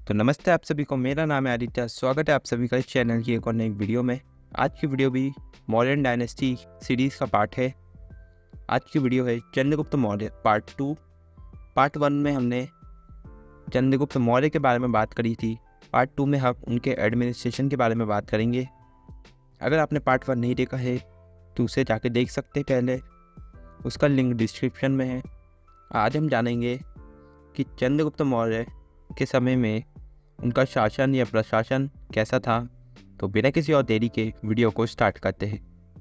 तो नमस्ते आप सभी को, मेरा नाम है आदित्य। स्वागत है आप सभी का इस चैनल की एक और नई वीडियो में। आज की वीडियो भी मौर्यन डायनेस्टी सीरीज़ का पार्ट है। आज की वीडियो है चंद्रगुप्त मौर्य पार्ट 2। पार्ट 1 में हमने चंद्रगुप्त मौर्य के बारे में बात करी थी। पार्ट 2 में हम उनके एडमिनिस्ट्रेशन के बारे में बात करेंगे। अगर आपने पार्ट 1 नहीं देखा है तो उसे जाके देख सकते हैं पहले, उसका लिंक डिस्क्रिप्शन में है। आज हम जानेंगे कि चंद्रगुप्त मौर्य के समय में उनका शासन या प्रशासन कैसा था। तो बिना किसी और देरी के वीडियो को स्टार्ट करते हैं।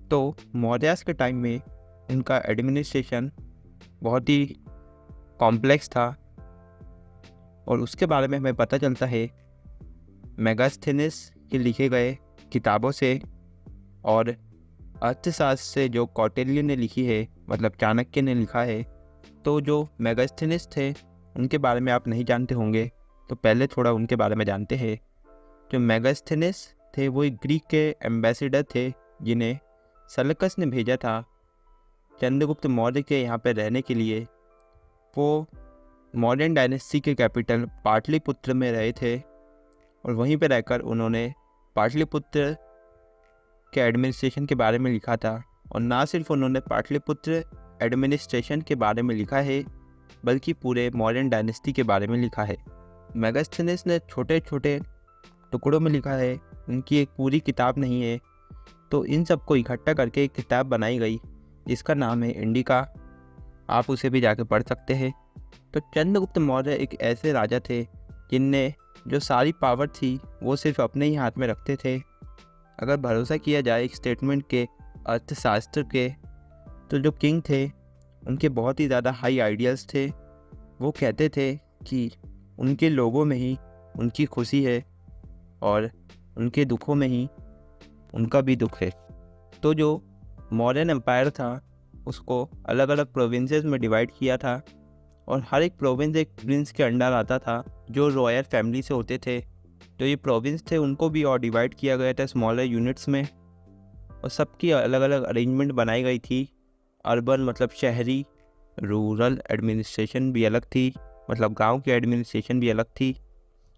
तो मौर्यास के टाइम में उनका एडमिनिस्ट्रेशन बहुत ही कॉम्प्लेक्स था और उसके बारे में हमें पता चलता है मेगास्थेनिस के लिखे गए किताबों से और अर्थशास्त्र से जो कौटिल्य ने लिखी है, मतलब चाणक्य ने लिखा है। तो जो मेगास्थेनिस थे उनके बारे में आप नहीं जानते होंगे, तो पहले थोड़ा उनके बारे में जानते हैं। जो मेगास्थेनिस थे वो एक ग्रीक के एम्बेसडर थे जिन्हें सेल्यूकस ने भेजा था चंद्रगुप्त मौर्य के यहाँ पे रहने के लिए। वो मौर्यन डायनेस्टी के कैपिटल पाटलिपुत्र में रहे थे और वहीं पे रहकर उन्होंने पाटलिपुत्र के एडमिनिस्ट्रेशन के बारे में लिखा था। और ना सिर्फ उन्होंने पाटलिपुत्र एडमिनिस्ट्रेशन के बारे में लिखा है बल्कि पूरे मौर्यन डायनेस्टी के बारे में लिखा है। मेगास्थेनिस ने छोटे छोटे टुकड़ों में लिखा है, उनकी एक पूरी किताब नहीं है। तो इन सब को इकट्ठा करके एक किताब बनाई गई जिसका नाम है इंडिका। आप उसे भी जाके पढ़ सकते हैं। तो चंद्रगुप्त मौर्य एक ऐसे राजा थे जिनने जो सारी पावर थी वो सिर्फ अपने ही हाथ में रखते थे। अगर भरोसा किया जाए एक स्टेटमेंट के अर्थशास्त्र के, तो जो किंग थे उनके बहुत ही ज़्यादा हाई आइडियल्स थे। वो कहते थे कि उनके लोगों में ही उनकी खुशी है और उनके दुखों में ही उनका भी दुख है। तो जो मौर्यन एम्पायर था उसको अलग अलग प्रोविंसेस में डिवाइड किया था और हर एक प्रोविंस एक प्रिंस के अंडर आता था जो रॉयल फैमिली से होते थे। तो ये प्रोविंस थे उनको भी और डिवाइड किया गया था स्मॉलर यूनिट्स में और सबकी अलग अलग अरेंजमेंट बनाई गई थी। अर्बन मतलब शहरी, रूरल एडमिनिस्ट्रेशन भी अलग थी, मतलब गांव की एडमिनिस्ट्रेशन भी अलग थी।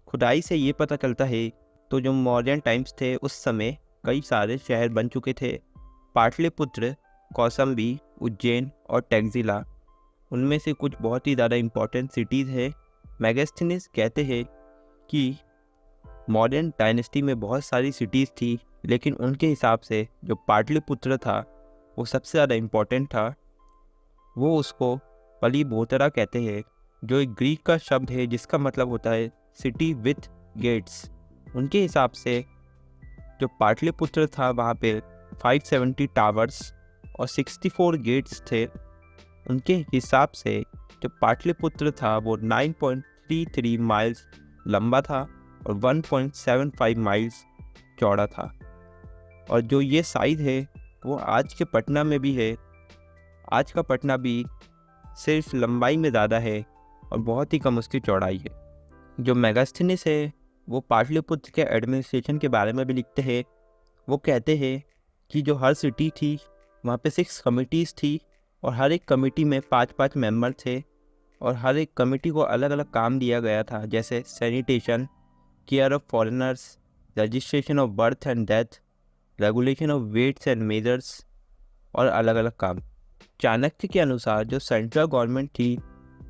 खुदाई से ये पता चलता है तो जो मौर्यन टाइम्स थे उस समय कई सारे शहर बन चुके थे। पाटलिपुत्र, कौशाम्बी, उज्जैन और टैक्सिला उनमें से कुछ बहुत ही ज़्यादा इम्पोर्टेंट सिटीज़ है। मेगास्थेनिस कहते हैं कि मौर्यन डायनेस्टी में बहुत सारी सिटीज़ थी लेकिन उनके हिसाब से जो पाटलिपुत्र था वो सबसे ज़्यादा इम्पोर्टेंट था। वो उसको पलीबोतरा कहते हैं, जो एक ग्रीक का शब्द है जिसका मतलब होता है सिटी विथ गेट्स। उनके हिसाब से जो पाटलिपुत्र था वहाँ पे 570 टावर्स और 64 गेट्स थे। उनके हिसाब से जो पाटलिपुत्र था वो 9.33 माइल्स लंबा था और 1.75 माइल्स चौड़ा था। और जो ये साइज़ है वो आज के पटना में भी है। आज का पटना भी सिर्फ लंबाई में ज़्यादा है और बहुत ही कम उसकी चौड़ाई है। जो मेगास्थेनिस है वो पाटलिपुत्र के एडमिनिस्ट्रेशन के बारे में भी लिखते हैं। वो कहते हैं कि जो हर सिटी थी वहाँ पे 6 कमिटीज़ थी और हर एक कमेटी में 5-5 मेंबर थे और हर एक कमेटी को अलग अलग काम दिया गया था, जैसे sanitation, care of foreigners, registration of birth and death, regulation of weights and measures और अलग अलग काम। चाणक्य के अनुसार जो सेंट्रल गवर्नमेंट थी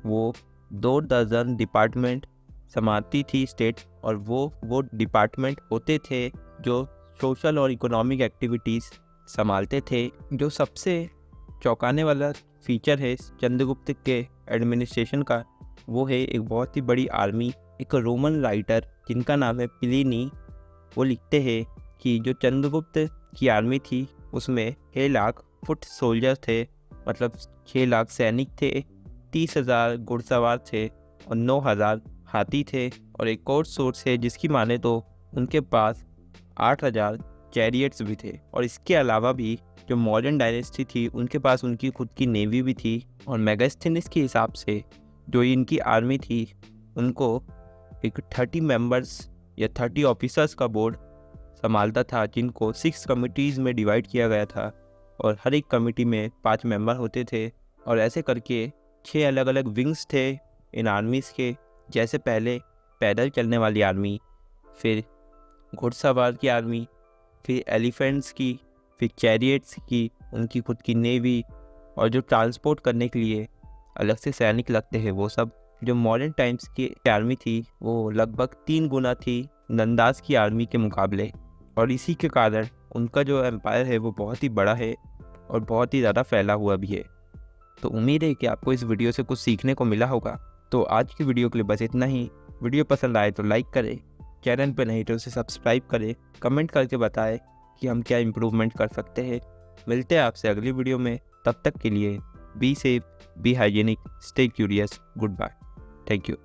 वो 2 दर्जन डिपार्टमेंट संभालती थी स्टेट, और वो डिपार्टमेंट होते थे जो सोशल और इकोनॉमिक एक्टिविटीज़ संभालते थे। जो सबसे चौंकाने वाला फीचर है चंद्रगुप्त के एडमिनिस्ट्रेशन का वो है एक बहुत ही बड़ी आर्मी। एक रोमन राइटर जिनका नाम है प्लिनी, वो लिखते हैं कि जो चंद्रगुप्त की आर्मी थी उसमें 6 लाख फुट सोल्जर थे, मतलब 6 लाख सैनिक थे, 30,000 घुड़सवार थे और 9,000 हाथी थे। और एक और सोर्स है जिसकी माने तो उनके पास 8,000 चैरियट्स भी थे। और इसके अलावा भी जो मौर्यन डायनेस्टी थी उनके पास उनकी खुद की नेवी भी थी। और मेगास्थेनिस के हिसाब से जो इनकी आर्मी थी उनको एक 30 मेंबर्स या 30 ऑफिसर्स का बोर्ड संभालता था, जिनको 6 कमिटीज़ में डिवाइड किया गया था और हर एक कमेटी में 5 मेंबर होते थे। और ऐसे करके 6 अलग अलग विंग्स थे इन आर्मीज़ के। जैसे पहले पैदल चलने वाली आर्मी, फिर घुड़सवार की आर्मी, फिर एलिफेंट्स की, फिर चैरियट्स की, उनकी खुद की नेवी, और जो ट्रांसपोर्ट करने के लिए अलग से सैनिक लगते हैं वो सब। जो मॉडर्न टाइम्स की आर्मी थी वो लगभग 3 गुना थी नंदास की आर्मी के मुकाबले, और इसी के कारण उनका जो एम्पायर है वो बहुत ही बड़ा है और बहुत ही ज़्यादा फैला हुआ भी है। तो उम्मीद है कि आपको इस वीडियो से कुछ सीखने को मिला होगा। तो आज की वीडियो के लिए बस इतना ही। वीडियो पसंद आए तो लाइक करें, चैनल पर नहीं तो उसे सब्सक्राइब करें, कमेंट करके बताएं कि हम क्या इम्प्रूवमेंट कर सकते हैं। मिलते हैं आपसे अगली वीडियो में, तब तक के लिए be safe, be hygienic, stay curious, good bye, thank you.